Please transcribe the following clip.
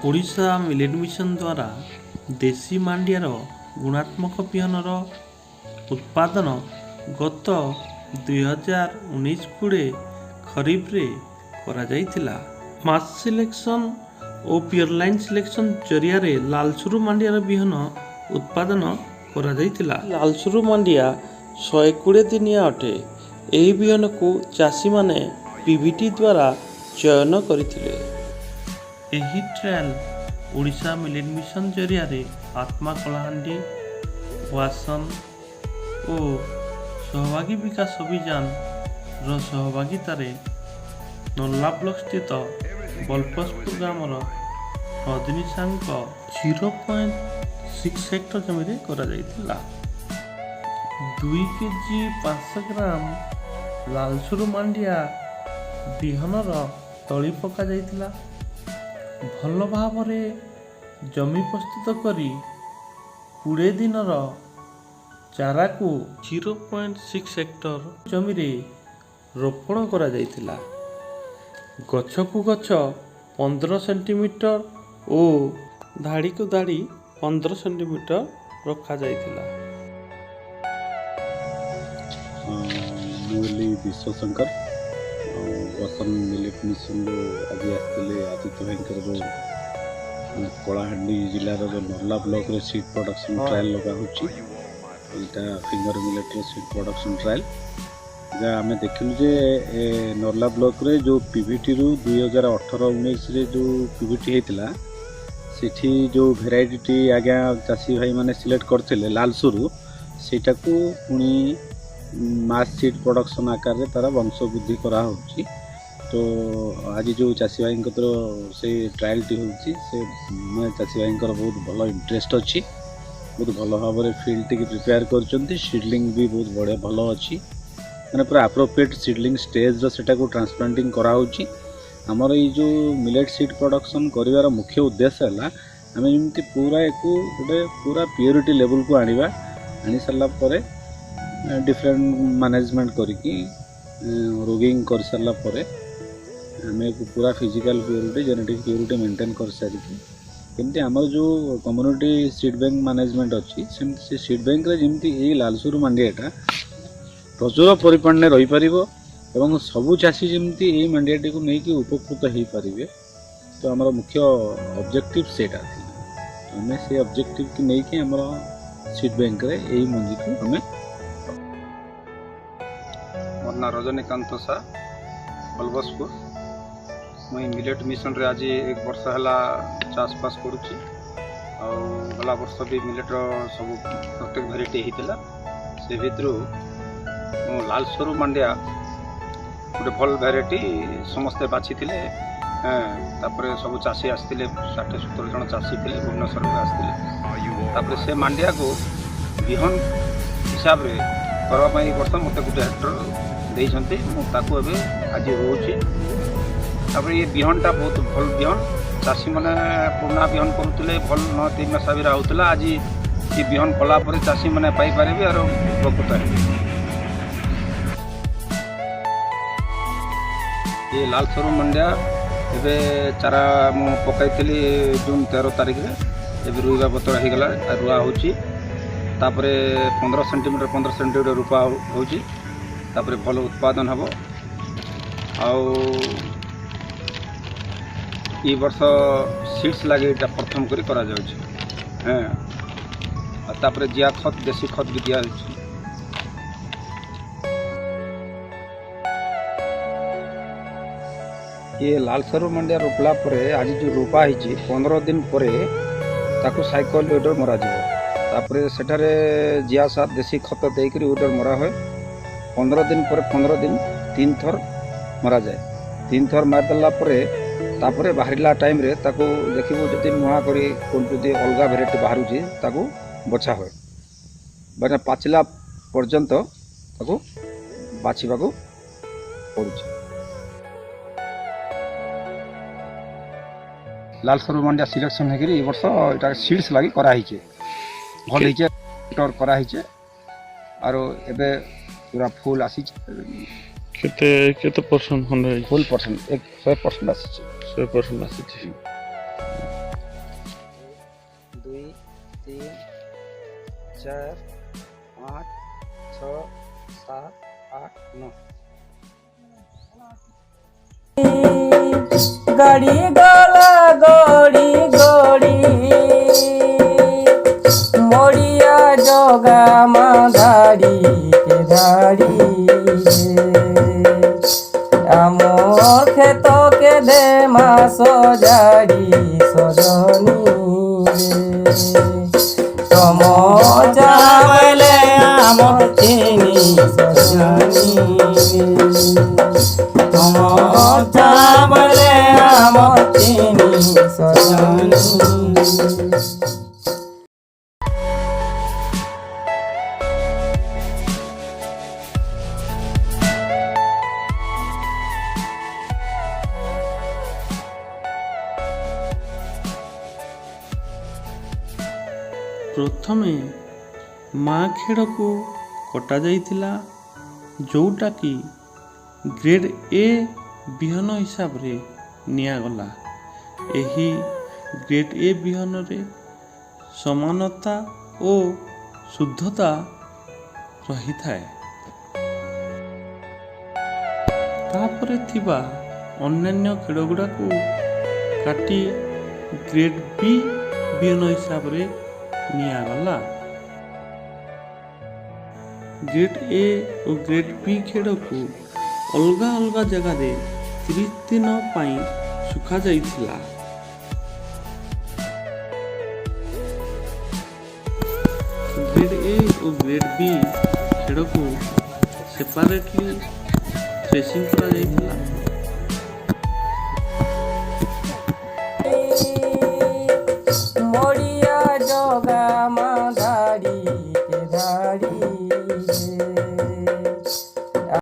Odisha millet mission ଦ୍ୱାରା ଦେଶୀ ମାଣ୍ଡିଆର ଗୁଣାତ୍ମକ ବିହନର ଉତ୍ପାଦନ ଗତ 2019-20 ଖରିଫରେ କରାଯାଇଥିଲା। ମାସ୍ ସିଲେକ୍ସନ୍ ଓ ପିଅରଲାଇନ୍ ସିଲେକ୍ସନ୍ ଜରିଆରେ ଲାଲସୁରୁ ମାଣ୍ଡିଆର ବିହନ ଉତ୍ପାଦନ କରାଯାଇଥିଲା। ଲାଲସୁରୁ ମାଣ୍ଡିଆ 120 ଦିନିଆ ଅଟେ। ଏହି ବିହନକୁ ଚାଷୀମାନେ ପିଭିଟି ଦ୍ୱାରା ଚୟନ କରିଥିଲେ। ଏହି ଟ୍ରାଏଲ୍ ଓଡ଼ିଶା ମିଲେଟ୍ ମିଶନ ଜରିଆରେ ଆତ୍ମା କଳାହାଣ୍ଡି, ୱାସନ୍ ଓ ସହଭାଗୀ ବିକାଶ ଅଭିଯାନର ସହଭାଗିତାରେ ନର୍ଲା ବ୍ଲକ ସ୍ଥିତ ବଲପସପୁର ଗ୍ରାମର ରଜନୀ ସାହୁଙ୍କ 0.6 ହେକ୍ଟର ଜମିରେ କରାଯାଇଥିଲା। 2 କେଜି 500 ଗ୍ରାମ ଲାଲସୁରୁ ମାଣ୍ଡିଆ ବିହନର ତଳି ପକାଯାଇଥିଲା। ଭଲ ଭାବରେ ଜମି ପ୍ରସ୍ତୁତ କରି 20 ଦିନର ଚାରାକୁ 0.6 ହେକ୍ଟର ଜମିରେ ରୋପଣ କରାଯାଇଥିଲା। ଗଛକୁ ଗଛ 15 ସେଣ୍ଟିମିଟର ଓ ଧାଡ଼ିକୁ ଧାଡ଼ି 15 ସେଣ୍ଟିମିଟର ରଖାଯାଇଥିଲା। ମୁଁ ହେଲି ବିଶ୍ୱଶଙ୍କର ୱାସନ୍ ମିଲେଟ୍ ମିଶନରୁ ଆଜି ଆସିଥିଲେ ଆଦିତ୍ୟ ଭାଇଙ୍କର ଯେଉଁ କଳାହାଣ୍ଡି ଜିଲ୍ଲାର ଯେଉଁ ନର୍ଲା ବ୍ଲକରେ ସିଡ୍ ପ୍ରଡକ୍ସନ୍ ଟ୍ରାଏଲ୍ ଲଗା ହେଉଛି। ଏଇଟା ଫିଙ୍ଗର ମିଲେଟ୍ର ସିଡ୍ ପ୍ରଡକ୍ସନ୍ ଟ୍ରାଏଲ୍ ଯାହା ଆମେ ଦେଖିଲୁ ଯେ ନର୍ଲା ବ୍ଲକରେ ଯେଉଁ ପିଭିଟିରୁ 2018-19ରେ ଯେଉଁ ପିଭିଟି ହେଇଥିଲା ସେଠି ଯେଉଁ ଭେରାଇଟିଟି ଆଜ୍ଞା ଚାଷୀ ଭାଇମାନେ ସିଲେକ୍ଟ କରିଥିଲେ ଲାଲସୁରୁ, ସେଇଟାକୁ ପୁଣି ମାସ୍ ସିଡ୍ ପ୍ରଡକ୍ସନ୍ ଆକାରରେ ତା'ର ବଂଶ ବୃଦ୍ଧି କରାହେଉଛି। ତ ଆଜି ଯେଉଁ ଚାଷୀ ଭାଇଙ୍କର ସେ ଟ୍ରାଏଲ୍ଟି ହେଉଛି, ସେ ମାନେ ଚାଷୀ ଭାଇଙ୍କର ବହୁତ ଭଲ ଇଣ୍ଟରେଷ୍ଟ ଅଛି। ବହୁତ ଭଲ ଭାବରେ ଫିଲ୍ଡଟିକି ପ୍ରିପେୟାର କରିଛନ୍ତି। ସିଡ୍ଲିଂ ବି ବହୁତ ବଢ଼ିଆ ଭଲ ଅଛି, ମାନେ ପୁରା ଆପ୍ରୋପ୍ରିଏଟ୍ ସିଡ୍ଲିଂ ଷ୍ଟେଜ୍ର ସେଟାକୁ ଟ୍ରାନ୍ସପ୍ଲାଣ୍ଟିଂ କରାହେଉଛି। ଆମର ଏଇ ଯେଉଁ ମିଲେଟ୍ ସିଡ୍ ପ୍ରଡକ୍ସନ୍ କରିବାର ମୁଖ୍ୟ ଉଦ୍ଦେଶ୍ୟ ହେଲା ଆମେ ଯେମିତି ପୁରା ୟାକୁ ଗୋଟେ ପୁରା ପିଓରିଟି ଲେଭେଲକୁ ଆଣିବା। ଆଣି ସାରିଲା ପରେ डिफरेंट मैनेजमेंट करिकी रोगिंग कर सारा पर आम पूरा physical purity genetic purity maintain कर सारिकी केमती आमर जो कम्युनिटी सीड बैंक मैनेजमेंट अच्छी से सीड बैंक रे जेमती ए लालसुरु मांडियाटा प्रचुर परिमाण में रही पारिबो एवं सबु चाषी जेमती ए मांडियाटी को नहीं कि उपकृत हो पारिबे। तो आमर मुख्य ऑब्जेक्टिव सेटा थी। आमे से ऑब्जेक्टिव की नहीं कि आमर सीड बैंक रे ए मंजी को हमें मोर ना रजनीकांत सा बलबसपुर मुई मिलेट मिशन रे आज 1 वर्ष है चाषबास करुच्ची। गला वर्ष भी मिलेटर सब प्रत्येक भेराइटी होता से भितर लालसरू मांडिया गोटे भल भेराइटी समस्ते बाछि थिले। सब चाषी आसते 60-70 जन चाषी थे भुवनेश्वर आसते से मांडिया को बिहन हिसाब से करवाई वर्ष मत गोटे हेक्टर देते मुझे आज रोचे। ये बिहनटा बहुत भल बिहन चाषी मैंने पुराना बिहन करुले भल न 3 मास भी होता। आज ये बिहन कलापर चाषी मैंने पाइपर और उपकृत है। ये लालसरू मंडिया एबे चारा मु पकाई जून 13 तारीख रे एबे रुईबा बतर हो गला रुआ होची। 15 सेंटीमीटर रूपा होची। भल उत्पादन हम ई वर्ष सीड्स लगे प्रथम करी करा जाउची। जिया खत देसी खत भी दिया जाउची। ये लालसरू मंडिया रोपला परे आज जो रोपा होची 15 दिन पर ताकू साइकल ओडर मरा जाए। तापरे सेठारे जिया साथ देसी खत देकर ओडर मरा हुए। 15 दिन पर 15 दिन 3 थर मरा जाए। 3 थर मारदेला तापरे बाहरिला टाइम रे ताकू देखिबो जति नुआ करी कोन जति अलगा भेराइटी बाहरुची ताकू बछा होय। बना पाचिला पर्यंत ताकू बाछिबाकू पड़ुची। लालसरू मंडिया सिलेक्शन है कि वर्ष इटा सीड्स लगी कराई भल होइचे कराई आरो एबे पूरा फुल आसी केते परसेंट खंड फुल परसेंट 100% आसी 100% आसी। 2 3 4 5 6 7 8 9 গাড়ি গলা গড়ি গড়ি মরিয়া জগা মা ধাড়ি কে ধাড়ি আমার ক্ষেতকে দে মা সজাড়ি সজনী তম চাবলে আমার চিনি সজনী তম চাবলে আমার চিনি সজনী। ପ୍ରଥମେ ମା ଖେଡ଼କୁ କଟାଯାଇଥିଲା, ଯେଉଁଟାକି ଗ୍ରେଡ୍ ଏ ବିହନ ହିସାବରେ ନିଆଗଲା। ଏହି ଗ୍ରେଡ୍ ଏ ବିହନରେ ସମାନତା ଓ ଶୁଦ୍ଧତା ରହିଥାଏ। ତାପରେ ଥିବା ଅନ୍ୟାନ୍ୟ ଖେଡ଼ଗୁଡ଼ାକୁ କାଟି ଗ୍ରେଡ୍ ବି ବିହନ ହିସାବରେ ନିଆଗଲା। ଗ୍ରେଡ୍ ଏ ଓ ଗ୍ରେଡ୍ ବି ଖେଡ଼କୁ ଅଲଗା ଅଲଗା ଜାଗାରେ 30 ଦିନ ପାଇଁ ଶୁଖାଯାଇଥିଲା। ଗ୍ରେଡ୍ ଏ ଓ ଗ୍ରେଡ୍ ବି ଖେଡ଼କୁ ସେପାରେଟଲି থ্রেশিং କରାଯାଇଥିଲା। মরিয়া জগা মা